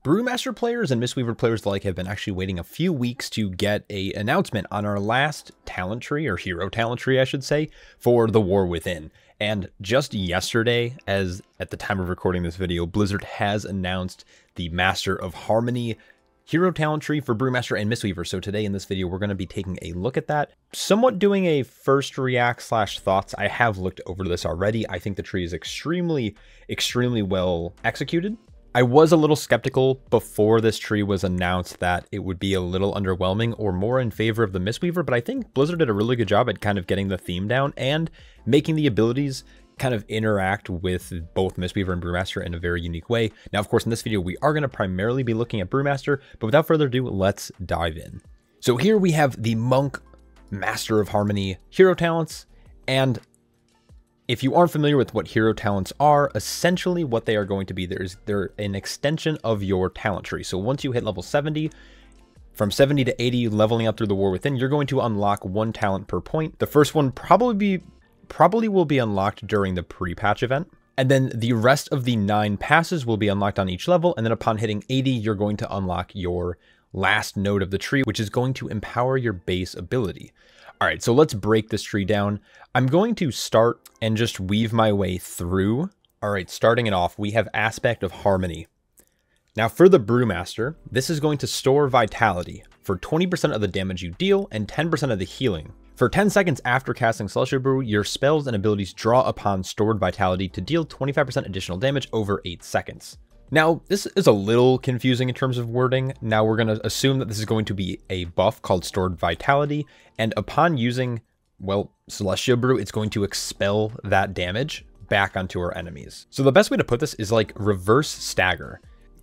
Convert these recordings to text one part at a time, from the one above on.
Brewmaster players and Mistweaver players alike have been actually waiting a few weeks to get an announcement on our last talent tree, or hero talent tree, I should say, for the War Within. And just yesterday, as at the time of recording this video, Blizzard has announced the Master of Harmony hero talent tree for Brewmaster and Mistweaver. So today in this video, we're going to be taking a look at that, somewhat doing a first react / thoughts. I have looked over this already. I think the tree is extremely well executed. I was a little skeptical before this tree was announced that it would be a little underwhelming or more in favor of the Mistweaver, but I think Blizzard did a really good job at kind of getting the theme down and making the abilities kind of interact with both Mistweaver and Brewmaster in a very unique way. Now, of course, in this video, we are going to primarily be looking at Brewmaster, but without further ado, let's dive in. So here we have the Monk Master of Harmony hero talents, and if you aren't familiar with what hero talents are, essentially what they are going to be, they're an extension of your talent tree. So once you hit level 70, from 70 to 80, leveling up through the War Within, you're going to unlock one talent per point. The first one probably will be unlocked during the pre-patch event. And then the rest of the 9 passes will be unlocked on each level. And then upon hitting 80, you're going to unlock your last node of the tree, which is going to empower your base ability. All right, so let's break this tree down. I'm going to start and just weave my way through. All right, starting it off, we have Aspect of Harmony. Now for the Brewmaster, this is going to store Vitality for 20% of the damage you deal and 10% of the healing. For 10 seconds after casting Celestial Brew, your spells and abilities draw upon stored Vitality to deal 25% additional damage over 8 seconds. Now, this is a little confusing in terms of wording. Now we're going to assume that this is going to be a buff called Stored Vitality, and upon using, well, Celestial Brew, it's going to expel that damage back onto our enemies. So the best way to put this is like reverse stagger,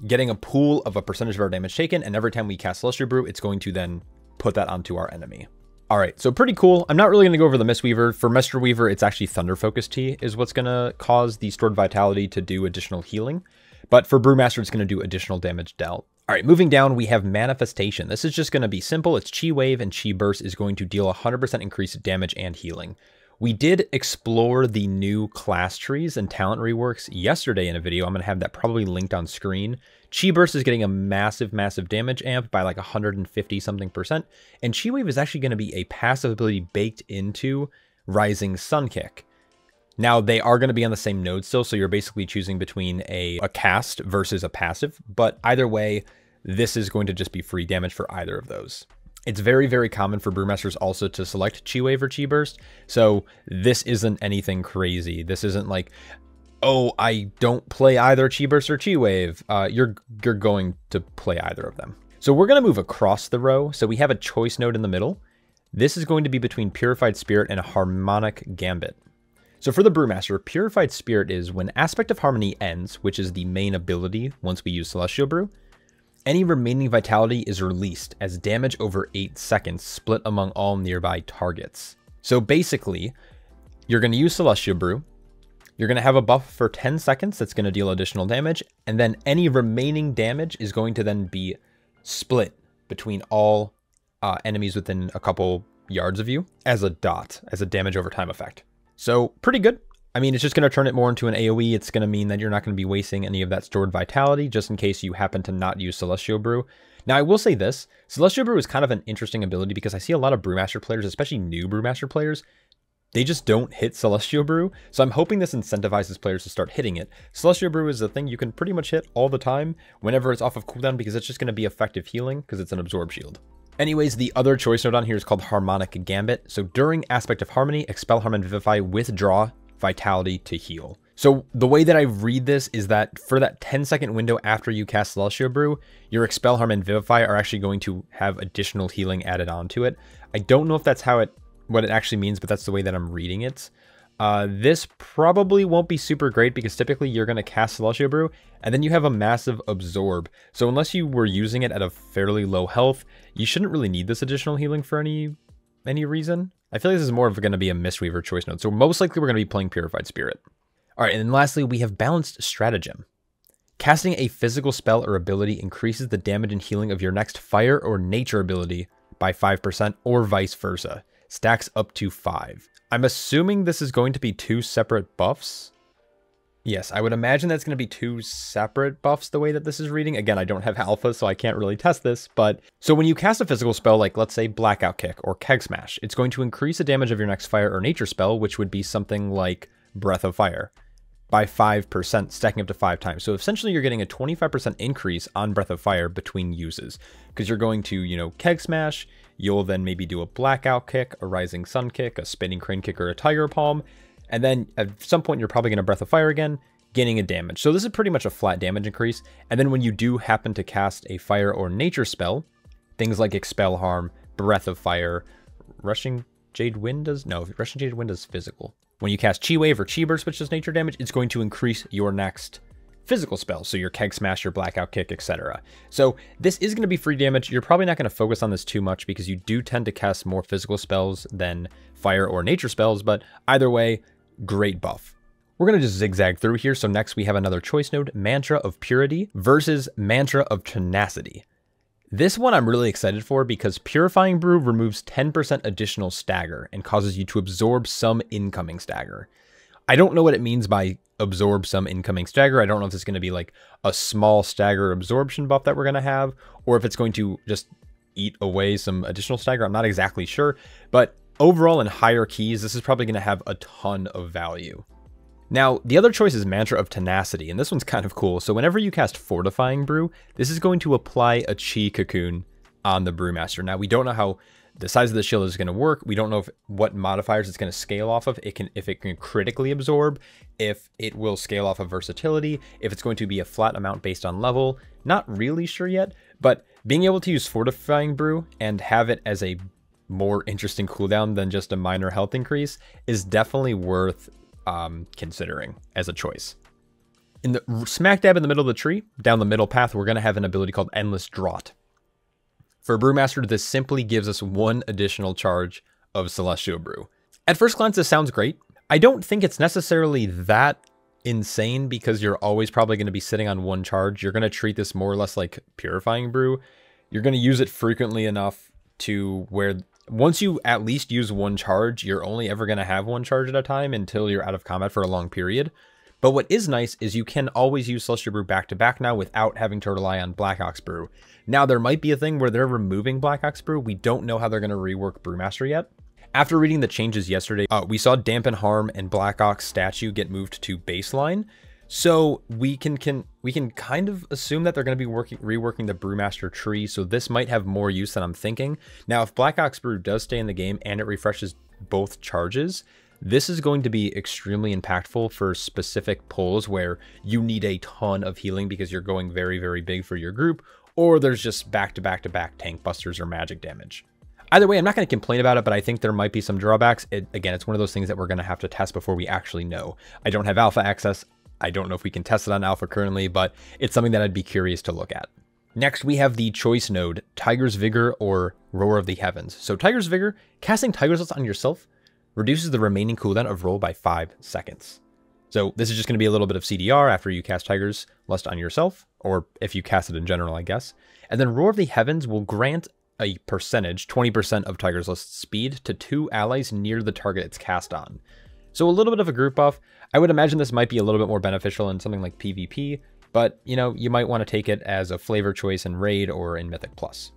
getting a pool of a percentage of our damage taken, and every time we cast Celestial Brew, it's going to then put that onto our enemy. All right, so pretty cool. I'm not really going to go over the Mistweaver. For Mistweaver, it's actually Thunder Focus Tea is what's going to cause the Stored Vitality to do additional healing. But for Brewmaster, it's going to do additional damage dealt. All right, moving down, we have Manifestation. This is just going to be simple. It's Chi Wave, and Chi Burst is going to deal 100% increased damage and healing. We did explore the new class trees and talent reworks yesterday in a video. I'm going to have that probably linked on screen. Chi Burst is getting a massive damage amp by like 150 something percent. And Chi Wave is actually going to be a passive ability baked into Rising Sun Kick. Now, they are going to be on the same node still, so you're basically choosing between a cast versus a passive, but either way, this is going to just be free damage for either of those. It's very common for Brewmasters also to select Chi Wave or Chi Burst, so this isn't anything crazy. This isn't like, oh, I don't play either Chi Burst or Chi Wave. You're going to play either of them. So we're going to move across the row, so we have a choice node in the middle. This is going to be between Purified Spirit and a Harmonic Gambit. So for the Brewmaster, Purified Spirit is when Aspect of Harmony ends, which is the main ability once we use Celestial Brew, any remaining Vitality is released as damage over 8 seconds split among all nearby targets. So basically, you're going to use Celestial Brew, you're going to have a buff for 10 seconds that's going to deal additional damage, and then any remaining damage is going to then be split between all enemies within a couple yards of you as a dot, as a damage over time effect. So pretty good. I mean, it's just going to turn it more into an AoE. It's going to mean that you're not going to be wasting any of that stored Vitality just in case you happen to not use Celestial Brew. Now, I will say this. Celestial Brew is kind of an interesting ability because I see a lot of Brewmaster players, especially new Brewmaster players, they just don't hit Celestial Brew. So I'm hoping this incentivizes players to start hitting it. Celestial Brew is a thing you can pretty much hit all the time whenever it's off of cooldown because it's just going to be effective healing because it's an absorb shield. Anyways, the other choice node on here is called Harmonic Gambit. So during Aspect of Harmony, expel, harm, and vivify, withdraw Vitality to heal. So the way that I read this is that for that 10-second window after you cast Celestial Brew, your expel, harm, and vivify are actually going to have additional healing added onto it. I don't know if that's what it actually means, but that's the way that I'm reading it. This probably won't be super great because typically you're going to cast Celestial Brew and then you have a massive absorb. So unless you were using it at a fairly low health, you shouldn't really need this additional healing for any reason. I feel like this is more of going to be a Mistweaver choice node. So most likely we're going to be playing Purified Spirit. All right, and then lastly, we have Balanced Stratagem. Casting a physical spell or ability increases the damage and healing of your next fire or nature ability by 5% or vice versa. Stacks up to 5. I'm assuming this is going to be 2 separate buffs. Yes, I would imagine that's going to be two separate buffs the way that this is reading. Again, I don't have alpha, so I can't really test this. But so when you cast a physical spell, like let's say Blackout Kick or Keg Smash, it's going to increase the damage of your next fire or nature spell, which would be something like Breath of Fire, by 5%, stacking up to 5 times. So essentially you're getting a 25% increase on Breath of Fire between uses, because you're going to, Keg Smash, you'll then maybe do a Blackout Kick, a Rising Sun Kick, a Spinning Crane Kick, or a Tiger Palm. And then at some point, you're probably going to Breath of Fire again, gaining a damage. So this is pretty much a flat damage increase. And then when you do happen to cast a fire or nature spell, things like Expel Harm, Breath of Fire, Rushing Jade Wind does physical. When you cast Chi Wave or Chi Burst, which does nature damage, it's going to increase your next physical spell. So your Keg Smash, your Blackout Kick, etc. So this is going to be free damage. You're probably not going to focus on this too much because you do tend to cast more physical spells than fire or nature spells, but either way, great buff. We're going to just zigzag through here. So next we have another choice node, Mantra of Purity versus Mantra of Tenacity. This one I'm really excited for because Purifying Brew removes 10% additional stagger and causes you to absorb some incoming stagger. I don't know what it means by absorb some incoming stagger. I don't know if it's going to be like a small stagger absorption buff that we're going to have, or if it's going to just eat away some additional stagger. I'm not exactly sure, but overall in higher keys, this is probably going to have a ton of value. Now, the other choice is Mantra of Tenacity, and this one's kind of cool. So whenever you cast Fortifying Brew, this is going to apply a Chi Cocoon on the Brewmaster. Now, we don't know how the size of the shield is going to work. We don't know what modifiers it's going to scale off of. If it can critically absorb, if it will scale off of versatility, if it's going to be a flat amount based on level. Not really sure yet, but being able to use Fortifying Brew and have it as a more interesting cooldown than just a minor health increase is definitely worth considering as a choice. In the smack dab in the middle of the tree, down the middle path, we're going to have an ability called Endless Drought. For Brewmaster, this simply gives us one additional charge of Celestial Brew. At first glance, this sounds great. I don't think it's necessarily that insane because you're always probably going to be sitting on one charge. You're going to treat this more or less like Purifying Brew. You're going to use it frequently enough to where once you at least use one charge, you're only ever going to have one charge at a time until you're out of combat for a long period. But what is nice is you can always use Celestial Brew back to back now without having to rely on Black Ox Brew. Now, there might be a thing where they're removing Black Ox Brew. We don't know how they're going to rework Brewmaster yet. After reading the changes yesterday, we saw Dampen Harm and Black Ox statue get moved to baseline. So we can kind of assume that they're going to be reworking the Brewmaster tree. So this might have more use than I'm thinking. Now, if Black Ox Brew does stay in the game and it refreshes both charges, this is going to be extremely impactful for specific pulls where you need a ton of healing because you're going very, very big for your group, or there's just back-to-back-to-back tank busters or magic damage. Either way, I'm not going to complain about it, but I think there might be some drawbacks. Again, it's one of those things that we're going to have to test before we actually know. I don't have alpha access. I don't know if we can test it on alpha currently, but it's something that I'd be curious to look at. Next, we have the choice node, Tiger's Vigor or Roar of the Heavens. So Tiger's Vigor, casting Tiger's Lust on yourself reduces the remaining cooldown of roll by 5 seconds. So this is just going to be a little bit of CDR after you cast Tiger's Lust on yourself, or if you cast it in general, I guess. And then Roar of the Heavens will grant a percentage, 20% of Tiger's Lust speed to 2 allies near the target it's cast on. So a little bit of a group buff. I would imagine this might be a little bit more beneficial in something like PvP, but you might want to take it as a flavor choice in Raid or in Mythic Plus.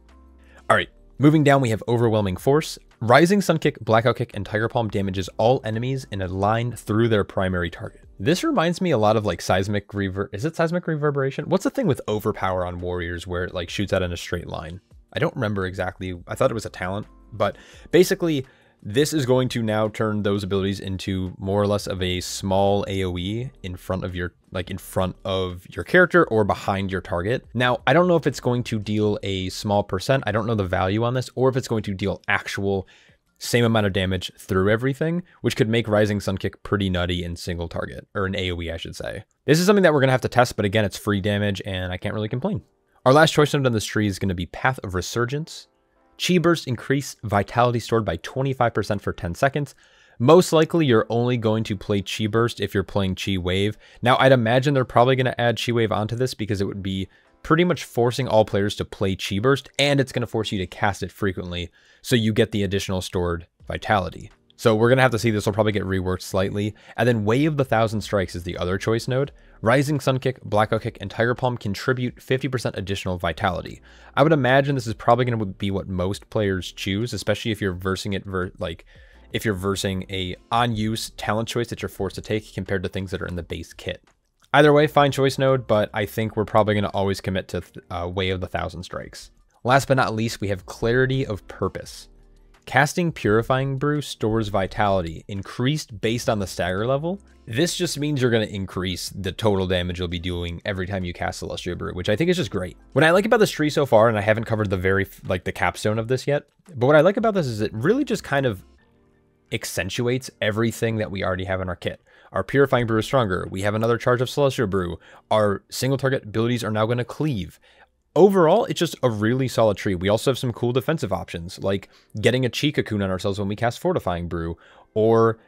All right, moving down, we have Overwhelming Force. Rising Sun Kick, Blackout Kick, and Tiger Palm damages all enemies in a line through their primary target. This reminds me a lot of like Seismic Reverberation? What's the thing with Overpower on warriors where it like shoots out in a straight line? I don't remember exactly. I thought it was a talent, but basically this is going to now turn those abilities into more or less of a small AoE in front of your character or behind your target. Now, I don't know if it's going to deal a small percent. I don't know the value on this, or if it's going to deal actual same amount of damage through everything, which could make Rising Sun Kick pretty nutty in single target, or an AoE, I should say. This is something that we're going to have to test, but again, it's free damage and I can't really complain. Our last choice node on this tree is going to be Path of Resurgence. Chi Burst increase vitality stored by 25% for 10 seconds. Most likely, you're only going to play Chi Burst if you're playing Chi Wave. Now, I'd imagine they're probably going to add Chi Wave onto this because it would be pretty much forcing all players to play Chi Burst, and it's going to force you to cast it frequently, so you get the additional stored vitality. So we're going to have to see. This will probably get reworked slightly. And then Wave the 1,000 Strikes is the other choice node. Rising Sun Kick, Blackout Kick, and Tiger Palm contribute 50% additional vitality. I would imagine this is probably going to be what most players choose, especially if you're versing it if you're versing a on-use talent choice that you're forced to take compared to things that are in the base kit. Either way, fine choice node, but I think we're probably going to always commit to Way of the 1,000 Strikes. Last but not least, we have Clarity of Purpose. Casting Purifying Brew stores vitality, increased based on the stagger level. This just means you're going to increase the total damage you'll be doing every time you cast Celestial Brew, which I think is just great. What I like about this tree so far, and I haven't covered the capstone of this yet, but what I like about this is it really just kind of accentuates everything that we already have in our kit. Our Purifying Brew is stronger. We have another charge of Celestial Brew. Our single target abilities are now going to cleave. Overall, it's just a really solid tree. We also have some cool defensive options, like getting a Chi Cocoon on ourselves when we cast Fortifying Brew, or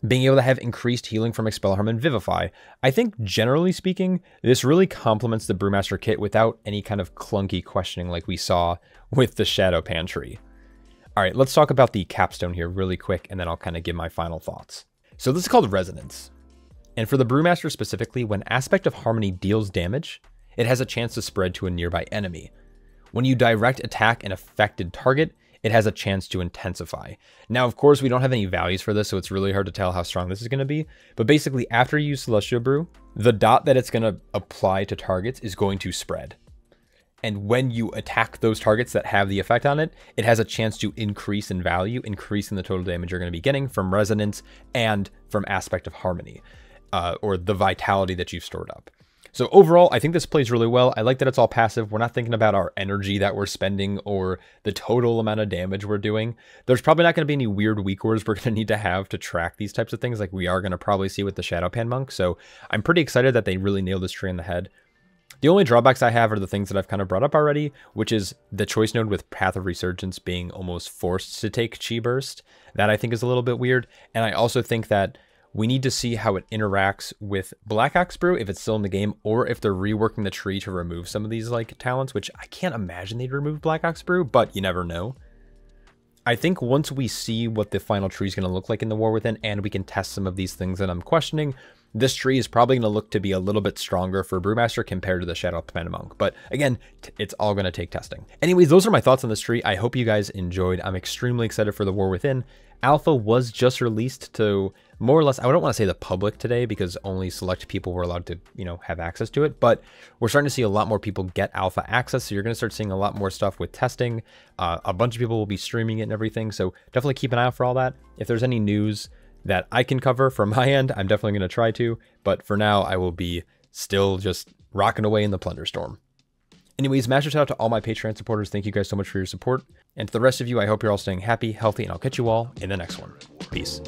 being able to have increased healing from Expel Harm and Vivify. I think, generally speaking, this really complements the Brewmaster kit without any kind of clunky questioning like we saw with the Shadow Pan tree. All right, let's talk about the capstone here really quick, and then I'll kind of give my final thoughts. So this is called Resonance. And for the Brewmaster specifically, when Aspect of Harmony deals damage, it has a chance to spread to a nearby enemy. When you direct attack an affected target, it has a chance to intensify. Now, of course, we don't have any values for this, so it's really hard to tell how strong this is going to be. But basically, after you use Celestial Brew, the dot that it's going to apply to targets is going to spread. And when you attack those targets that have the effect on it, it has a chance to increase in value, increasing the total damage you're going to be getting from Resonance and from Aspect of Harmony, or the vitality that you've stored up. So overall, I think this plays really well. I like that it's all passive. We're not thinking about our energy that we're spending or the total amount of damage we're doing. There's probably not going to be any weird weak words we're going to need to have to track these types of things like we are going to probably see with the Shadow Pan Monk. So I'm pretty excited that they really nailed this tree in the head. The only drawbacks I have are the things that I've kind of brought up already, which is the choice node with Path of Resurgence being almost forced to take Chi Burst. That I think is a little bit weird. And I also think that we need to see how it interacts with Black Ox Brew, if it's still in the game, or if they're reworking the tree to remove some of these like talents, which I can't imagine they'd remove Black Ox Brew, but you never know. I think once we see what the final tree is going to look like in the War Within, and we can test some of these things that I'm questioning, this tree is probably going to look to be a little bit stronger for Brewmaster compared to the Shadow Pan Monk. But again, it's all going to take testing. Anyways, those are my thoughts on this tree. I hope you guys enjoyed. I'm extremely excited for the War Within. Alpha was just released to more or less, I don't want to say the public today because only select people were allowed to, have access to it, but we're starting to see a lot more people get alpha access. So you're going to start seeing a lot more stuff with testing. A bunch of people will be streaming it and everything. So definitely keep an eye out for all that. If there's any news that I can cover from my end, I'm definitely going to try to, but for now I will be still just rocking away in the Plunder Storm. Anyways, massive shout out to all my Patreon supporters. Thank you guys so much for your support. And to the rest of you, I hope you're all staying happy, healthy, and I'll catch you all in the next one. Peace.